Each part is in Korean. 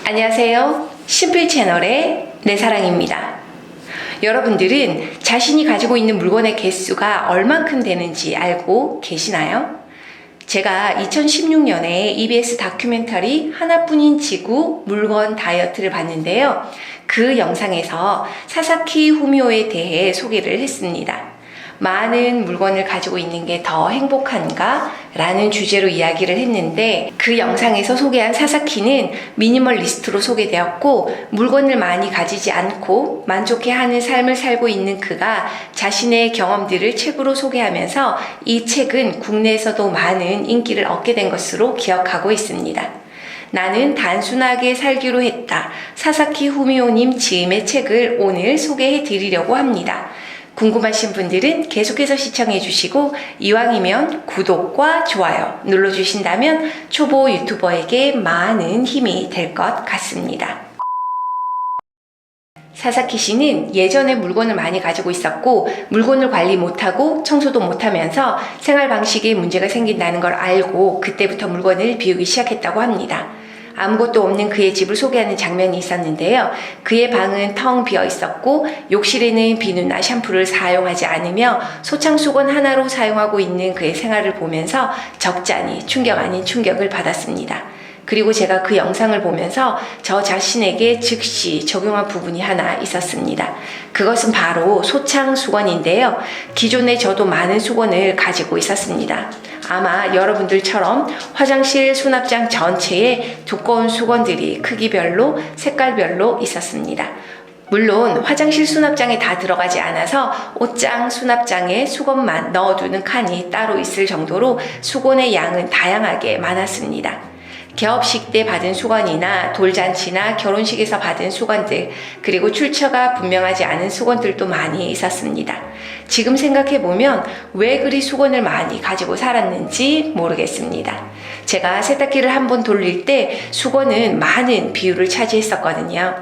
안녕하세요. 심플 채널의 내사랑입니다. 여러분들은 자신이 가지고 있는 물건의 개수가 얼만큼 되는지 알고 계시나요? 제가 2016년에 EBS 다큐멘터리 하나뿐인 지구 물건 다이어트를 봤는데요. 그 영상에서 사사키 후미오에 대해 소개를 했습니다. 많은 물건을 가지고 있는 게 더 행복한가? 라는 주제로 이야기를 했는데 그 영상에서 소개한 사사키는 미니멀리스트로 소개되었고 물건을 많이 가지지 않고 만족해하는 삶을 살고 있는 그가 자신의 경험들을 책으로 소개하면서 이 책은 국내에서도 많은 인기를 얻게 된 것으로 기억하고 있습니다. 나는 단순하게 살기로 했다. 사사키 후미오님 지음의 책을 오늘 소개해 드리려고 합니다. 궁금하신 분들은 계속해서 시청해 주시고 이왕이면 구독과 좋아요 눌러주신다면 초보 유튜버에게 많은 힘이 될 것 같습니다. 사사키 씨는 예전에 물건을 많이 가지고 있었고 물건을 관리 못하고 청소도 못하면서 생활 방식에 문제가 생긴다는 걸 알고 그때부터 물건을 비우기 시작했다고 합니다. 아무것도 없는 그의 집을 소개하는 장면이 있었는데요. 그의 방은 텅 비어 있었고 욕실에는 비누나 샴푸를 사용하지 않으며 소창수건 하나로 사용하고 있는 그의 생활을 보면서 적잖이 충격 아닌 충격을 받았습니다. 그리고 제가 그 영상을 보면서 저 자신에게 즉시 적용한 부분이 하나 있었습니다. 그것은 바로 소창수건인데요. 기존에 저도 많은 수건을 가지고 있었습니다. 아마 여러분들처럼 화장실 수납장 전체에 두꺼운 수건들이 크기별로 색깔별로 있었습니다. 물론 화장실 수납장에 다 들어가지 않아서 옷장 수납장에 수건만 넣어두는 칸이 따로 있을 정도로 수건의 양은 다양하게 많았습니다. 개업식 때 받은 수건이나 돌잔치나 결혼식에서 받은 수건들, 그리고 출처가 분명하지 않은 수건들도 많이 있었습니다. 지금 생각해보면 왜 그리 수건을 많이 가지고 살았는지 모르겠습니다. 제가 세탁기를 한번 돌릴 때 수건은 많은 비율을 차지했었거든요.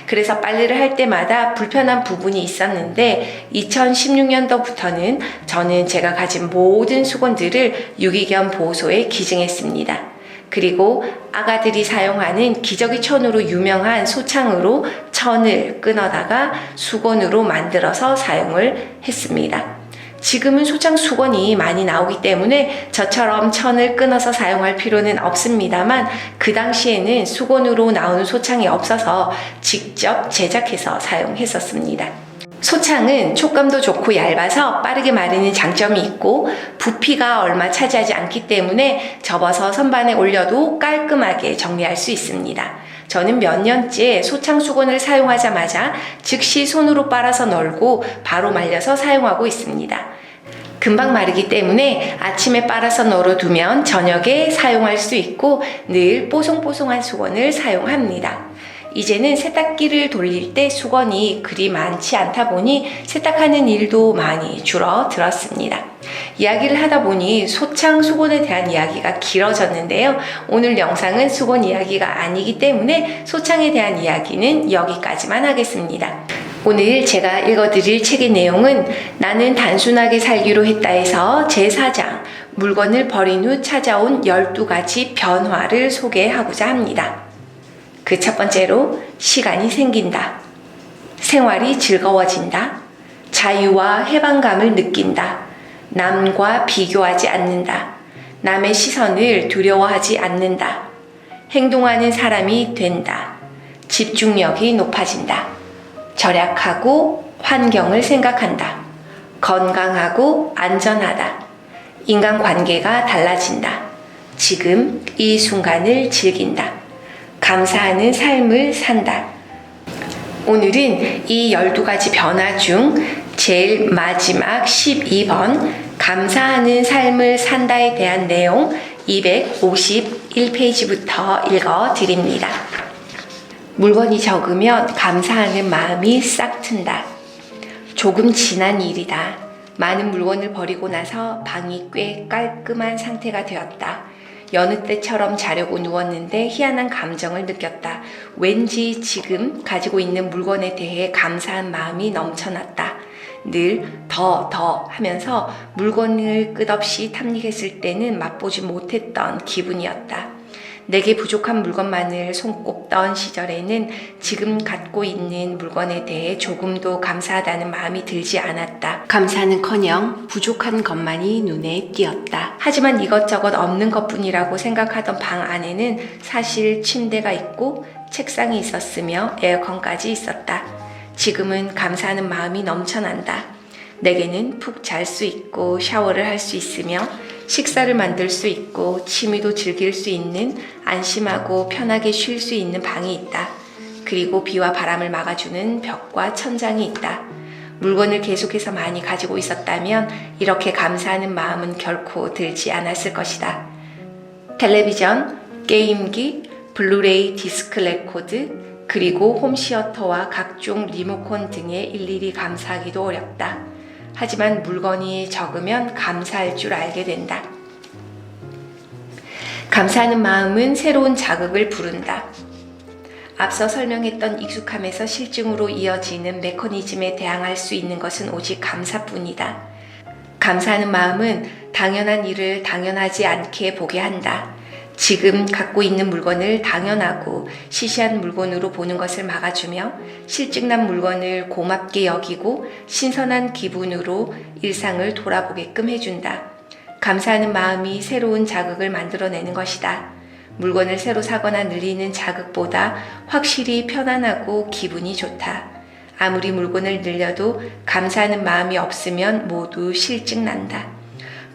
그래서 빨래를 할 때마다 불편한 부분이 있었는데 2016년도부터는 저는 제가 가진 모든 수건들을 유기견 보호소에 기증했습니다. 그리고 아가들이 사용하는 기저귀 천으로 유명한 소창으로 천을 끊어다가 수건으로 만들어서 사용을 했습니다. 지금은 소창 수건이 많이 나오기 때문에 저처럼 천을 끊어서 사용할 필요는 없습니다만 그 당시에는 수건으로 나오는 소창이 없어서 직접 제작해서 사용했었습니다. 소창은 촉감도 좋고 얇아서 빠르게 마르는 장점이 있고 부피가 얼마 차지하지 않기 때문에 접어서 선반에 올려도 깔끔하게 정리할 수 있습니다. 저는 몇 년째 소창 수건을 사용하자마자 즉시 손으로 빨아서 널고 바로 말려서 사용하고 있습니다. 금방 마르기 때문에 아침에 빨아서 널어두면 저녁에 사용할 수 있고 늘 뽀송뽀송한 수건을 사용합니다. 이제는 세탁기를 돌릴 때 수건이 그리 많지 않다 보니 세탁하는 일도 많이 줄어들었습니다. 이야기를 하다 보니 소창 수건에 대한 이야기가 길어졌는데요. 오늘 영상은 수건 이야기가 아니기 때문에 소창에 대한 이야기는 여기까지만 하겠습니다. 오늘 제가 읽어드릴 책의 내용은 나는 단순하게 살기로 했다에서 제4장 물건을 버린 후 찾아온 12가지 변화를 소개하고자 합니다. 그 첫 번째로 시간이 생긴다. 생활이 즐거워진다. 자유와 해방감을 느낀다. 남과 비교하지 않는다. 남의 시선을 두려워하지 않는다. 행동하는 사람이 된다. 집중력이 높아진다. 절약하고 환경을 생각한다. 건강하고 안전하다. 인간관계가 달라진다. 지금 이 순간을 즐긴다. 감사하는 삶을 산다. 오늘은 이 12가지 변화 중 제일 마지막 12번 감사하는 삶을 산다에 대한 내용 251페이지부터 읽어드립니다. 물건이 적으면 감사하는 마음이 싹 튼다. 조금 지난 일이다. 많은 물건을 버리고 나서 방이 꽤 깔끔한 상태가 되었다. 여느 때처럼 자려고 누웠는데 희한한 감정을 느꼈다. 왠지 지금 가지고 있는 물건에 대해 감사한 마음이 넘쳐났다. 늘 더 하면서 물건을 끝없이 탐닉했을 때는 맛보지 못했던 기분이었다. 내게 부족한 물건만을 손꼽던 시절에는 지금 갖고 있는 물건에 대해 조금도 감사하다는 마음이 들지 않았다. 감사는커녕 부족한 것만이 눈에 띄었다. 하지만 이것저것 없는 것뿐이라고 생각하던 방 안에는 사실 침대가 있고 책상이 있었으며 에어컨까지 있었다. 지금은 감사하는 마음이 넘쳐난다. 내게는 푹 잘 수 있고 샤워를 할 수 있으며 식사를 만들 수 있고 취미도 즐길 수 있는 안심하고 편하게 쉴 수 있는 방이 있다. 그리고 비와 바람을 막아주는 벽과 천장이 있다. 물건을 계속해서 많이 가지고 있었다면 이렇게 감사하는 마음은 결코 들지 않았을 것이다. 텔레비전, 게임기, 블루레이 디스크 레코드, 그리고 홈시어터와 각종 리모컨 등에 일일이 감사하기도 어렵다. 하지만 물건이 적으면 감사할 줄 알게 된다. 감사하는 마음은 새로운 자극을 부른다. 앞서 설명했던 익숙함에서 실증으로 이어지는 메커니즘에 대항할 수 있는 것은 오직 감사뿐이다. 감사하는 마음은 당연한 일을 당연하지 않게 보게 한다. 지금 갖고 있는 물건을 당연하고 시시한 물건으로 보는 것을 막아주며 실증난 물건을 고맙게 여기고 신선한 기분으로 일상을 돌아보게끔 해준다. 감사하는 마음이 새로운 자극을 만들어내는 것이다. 물건을 새로 사거나 늘리는 자극보다 확실히 편안하고 기분이 좋다. 아무리 물건을 늘려도 감사하는 마음이 없으면 모두 실증난다.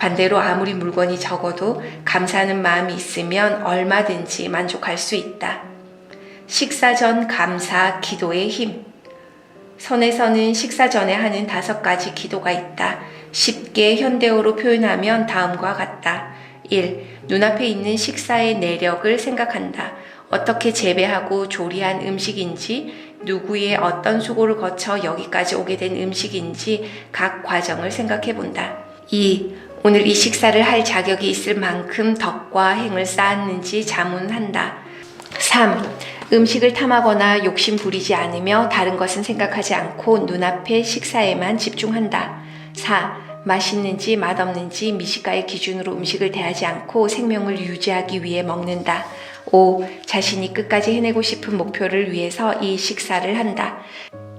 반대로 아무리 물건이 적어도 감사하는 마음이 있으면 얼마든지 만족할 수 있다. 식사 전 감사 기도의 힘. 선에서는 식사 전에 하는 5가지 기도가 있다. 쉽게 현대어로 표현하면 다음과 같다. 1. 눈앞에 있는 식사의 내력을 생각한다. 어떻게 재배하고 조리한 음식인지, 누구의 어떤 수고를 거쳐 여기까지 오게 된 음식인지 각 과정을 생각해 본다. 2. 오늘 이 식사를 할 자격이 있을 만큼 덕과 행을 쌓았는지 자문한다. 3. 음식을 탐하거나 욕심 부리지 않으며 다른 것은 생각하지 않고 눈앞의 식사에만 집중한다. 4. 맛있는지 맛없는지 미식가의 기준으로 음식을 대하지 않고 생명을 유지하기 위해 먹는다. 5. 자신이 끝까지 해내고 싶은 목표를 위해서 이 식사를 한다.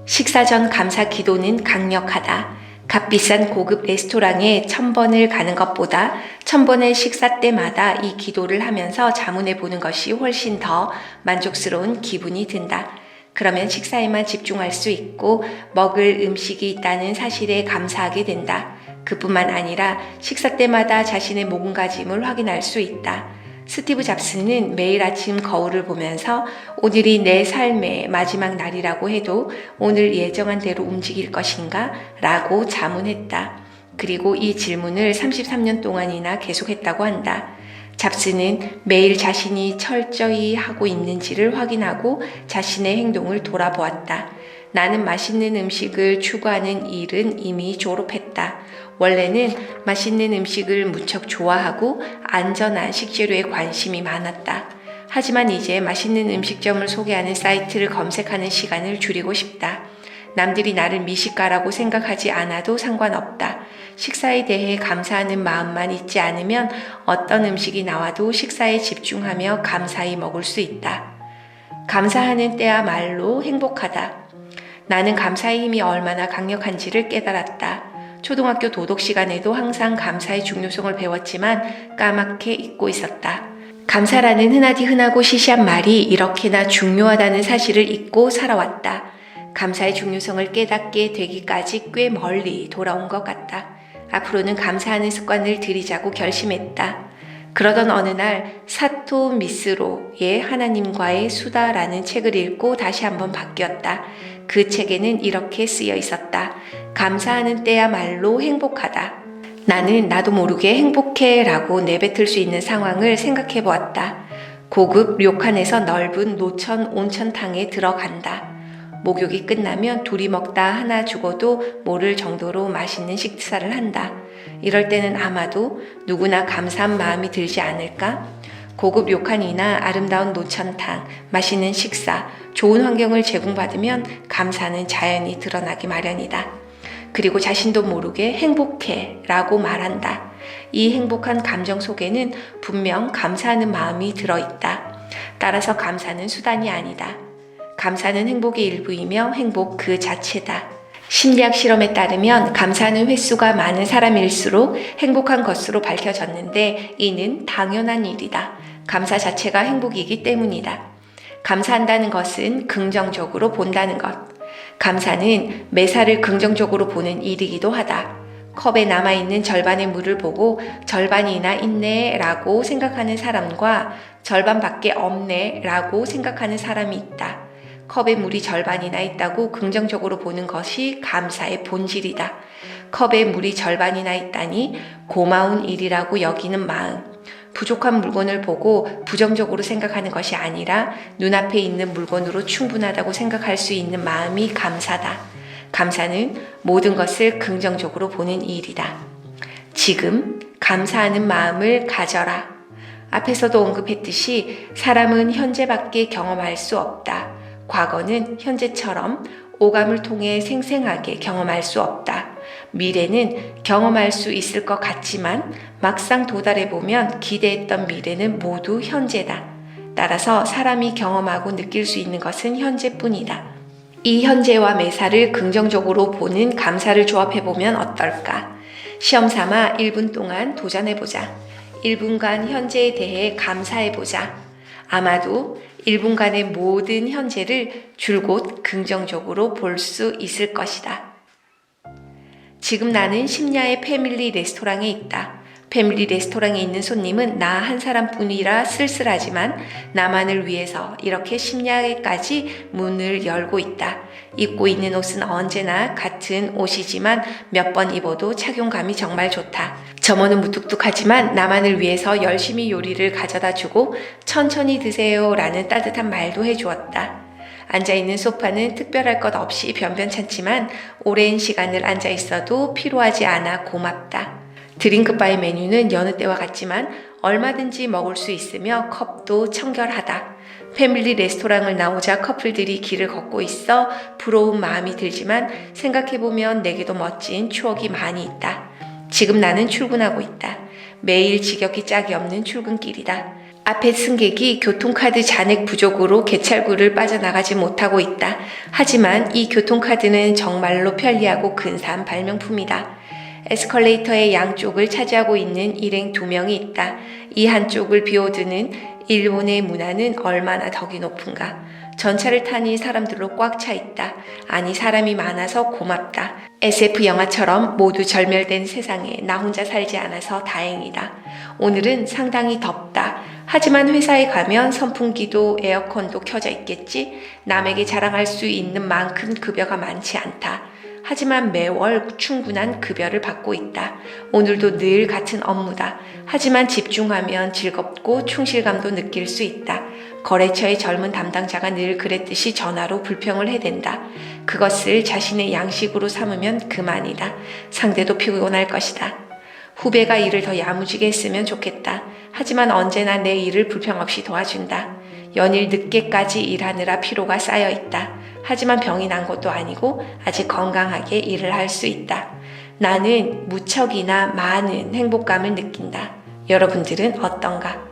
식사 전 감사 기도는 강력하다. 값비싼 고급 레스토랑에 1000번을 가는 것보다 1000번의 식사 때마다 이 기도를 하면서 자문해 보는 것이 훨씬 더 만족스러운 기분이 든다. 그러면 식사에만 집중할 수 있고 먹을 음식이 있다는 사실에 감사하게 된다. 그뿐만 아니라 식사 때마다 자신의 몸가짐을 확인할 수 있다. 스티브 잡스는 매일 아침 거울을 보면서 오늘이 내 삶의 마지막 날이라고 해도 오늘 예정한 대로 움직일 것인가? 라고 자문했다. 그리고 이 질문을 33년 동안이나 계속했다고 한다. 잡스는 매일 자신이 철저히 하고 있는지를 확인하고 자신의 행동을 돌아보았다. 나는 맛있는 음식을 추구하는 일은 이미 졸업했다. 원래는 맛있는 음식을 무척 좋아하고 안전한 식재료에 관심이 많았다. 하지만 이제 맛있는 음식점을 소개하는 사이트를 검색하는 시간을 줄이고 싶다. 남들이 나를 미식가라고 생각하지 않아도 상관없다. 식사에 대해 감사하는 마음만 있지 않으면 어떤 음식이 나와도 식사에 집중하며 감사히 먹을 수 있다. 감사하는 때야말로 행복하다. 나는 감사의 힘이 얼마나 강력한지를 깨달았다. 초등학교 도덕 시간에도 항상 감사의 중요성을 배웠지만 까맣게 잊고 있었다. 감사라는 흔하디 흔하고 시시한 말이 이렇게나 중요하다는 사실을 잊고 살아왔다. 감사의 중요성을 깨닫게 되기까지 꽤 멀리 돌아온 것 같다. 앞으로는 감사하는 습관을 들이자고 결심했다. 그러던 어느 날 사토 미스로의 하나님과의 수다라는 책을 읽고 다시 한번 바뀌었다. 그 책에는 이렇게 쓰여 있었다. 감사하는 때야말로 행복하다. 나는 나도 모르게 행복해 라고 내뱉을 수 있는 상황을 생각해 보았다. 고급 료칸에서 넓은 노천 온천탕에 들어간다. 목욕이 끝나면 둘이 먹다 하나 죽어도 모를 정도로 맛있는 식사를 한다. 이럴 때는 아마도 누구나 감사한 마음이 들지 않을까? 고급 료칸이나 아름다운 노천탕, 맛있는 식사, 좋은 환경을 제공받으면 감사는 자연히 드러나기 마련이다. 그리고 자신도 모르게 행복해 라고 말한다. 이 행복한 감정 속에는 분명 감사하는 마음이 들어있다. 따라서 감사는 수단이 아니다. 감사는 행복의 일부이며 행복 그 자체다. 심리학 실험에 따르면 감사하는 횟수가 많은 사람일수록 행복한 것으로 밝혀졌는데 이는 당연한 일이다. 감사 자체가 행복이기 때문이다. 감사한다는 것은 긍정적으로 본다는 것. 감사는 매사를 긍정적으로 보는 일이기도 하다. 컵에 남아있는 절반의 물을 보고 절반이나 있네 라고 생각하는 사람과 절반밖에 없네 라고 생각하는 사람이 있다. 컵에 물이 절반이나 있다고 긍정적으로 보는 것이 감사의 본질이다. 컵에 물이 절반이나 있다니 고마운 일이라고 여기는 마음. 부족한 물건을 보고 부정적으로 생각하는 것이 아니라 눈앞에 있는 물건으로 충분하다고 생각할 수 있는 마음이 감사다. 감사는 모든 것을 긍정적으로 보는 일이다. 지금 감사하는 마음을 가져라. 앞에서도 언급했듯이 사람은 현재밖에 경험할 수 없다. 과거는 현재처럼 오감을 통해 생생하게 경험할 수 없다. 미래는 경험할 수 있을 것 같지만 막상 도달해보면 기대했던 미래는 모두 현재다. 따라서 사람이 경험하고 느낄 수 있는 것은 현재뿐이다. 이 현재와 매사를 긍정적으로 보는 감사를 조합해보면 어떨까? 시험 삼아 1분 동안 도전해보자. 1분간 현재에 대해 감사해보자. 아마도 1분간의 모든 현재를 줄곧 긍정적으로 볼 수 있을 것이다. 지금 나는 심야의 패밀리 레스토랑에 있다. 패밀리 레스토랑에 있는 손님은 나 한 사람뿐이라 쓸쓸하지만 나만을 위해서 이렇게 심야에까지 문을 열고 있다. 입고 있는 옷은 언제나 같은 옷이지만 몇 번 입어도 착용감이 정말 좋다. 점원은 무뚝뚝하지만 나만을 위해서 열심히 요리를 가져다 주고 천천히 드세요 라는 따뜻한 말도 해주었다. 앉아있는 소파는 특별할 것 없이 변변찮지만 오랜 시간을 앉아있어도 피로하지 않아 고맙다. 드링크바의 메뉴는 여느 때와 같지만 얼마든지 먹을 수 있으며 컵도 청결하다. 패밀리 레스토랑을 나오자 커플들이 길을 걷고 있어 부러운 마음이 들지만 생각해보면 내게도 멋진 추억이 많이 있다. 지금 나는 출근하고 있다. 매일 지겹기 짝이 없는 출근길이다. 앞에 승객이 교통카드 잔액 부족으로 개찰구를 빠져나가지 못하고 있다. 하지만 이 교통카드는 정말로 편리하고 근사한 발명품이다. 에스컬레이터의 양쪽을 차지하고 있는 일행 2명이 있다. 이 한쪽을 비워두는 일본의 문화는 얼마나 덕이 높은가. 전차를 타니 사람들로 꽉 차 있다. 아니 사람이 많아서 고맙다. SF 영화처럼 모두 절멸된 세상에 나 혼자 살지 않아서 다행이다. 오늘은 상당히 덥다. 하지만 회사에 가면 선풍기도 에어컨도 켜져 있겠지. 남에게 자랑할 수 있는 만큼 급여가 많지 않다. 하지만 매월 충분한 급여를 받고 있다. 오늘도 늘 같은 업무다. 하지만 집중하면 즐겁고 충실감도 느낄 수 있다. 거래처의 젊은 담당자가 늘 그랬듯이 전화로 불평을 해댄다. 그것을 자신의 양식으로 삼으면 그만이다. 상대도 피곤할 것이다. 후배가 일을 더 야무지게 했으면 좋겠다. 하지만 언제나 내 일을 불평 없이 도와준다. 연일 늦게까지 일하느라 피로가 쌓여있다. 하지만 병이 난 것도 아니고 아직 건강하게 일을 할 수 있다. 나는 무척이나 많은 행복감을 느낀다. 여러분들은 어떤가?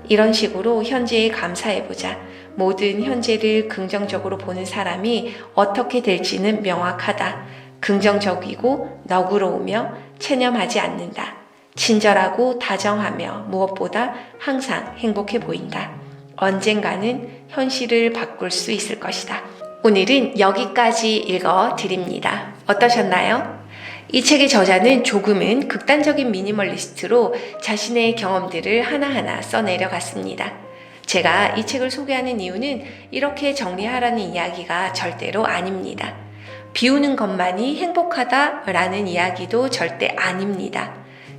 이런 식으로 현재에 감사해보자. 모든 현재를 긍정적으로 보는 사람이 어떻게 될지는 명확하다. 긍정적이고 너그러우며 체념하지 않는다. 친절하고 다정하며 무엇보다 항상 행복해 보인다. 언젠가는 현실을 바꿀 수 있을 것이다. 오늘은 여기까지 읽어드립니다. 어떠셨나요? 이 책의 저자는 조금은 극단적인 미니멀리스트로 자신의 경험들을 하나하나 써내려갔습니다. 제가 이 책을 소개하는 이유는 이렇게 정리하라는 이야기가 절대로 아닙니다. 비우는 것만이 행복하다라는 이야기도 절대 아닙니다.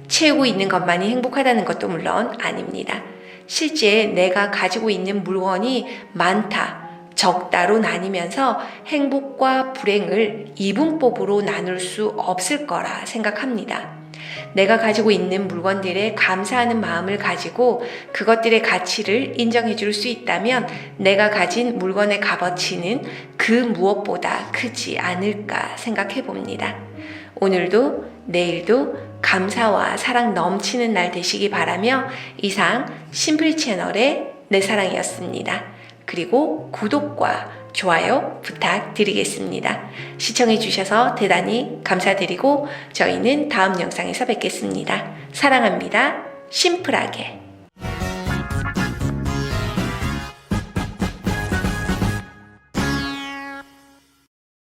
채우고 있는 것만이 행복하다는 것도 물론 아닙니다. 실제 내가 가지고 있는 물건이 많다, 적다로 나뉘면서 행복과 불행을 이분법으로 나눌 수 없을 거라 생각합니다. 내가 가지고 있는 물건들에 감사하는 마음을 가지고 그것들의 가치를 인정해 줄 수 있다면 내가 가진 물건의 값어치는 그 무엇보다 크지 않을까 생각해 봅니다. 오늘도 내일도 감사와 사랑 넘치는 날 되시기 바라며 이상 심플 채널의 내 사랑이었습니다. 그리고 구독과 좋아요 부탁드리겠습니다. 시청해주셔서 대단히 감사드리고 저희는 다음 영상에서 뵙겠습니다. 사랑합니다. 심플하게.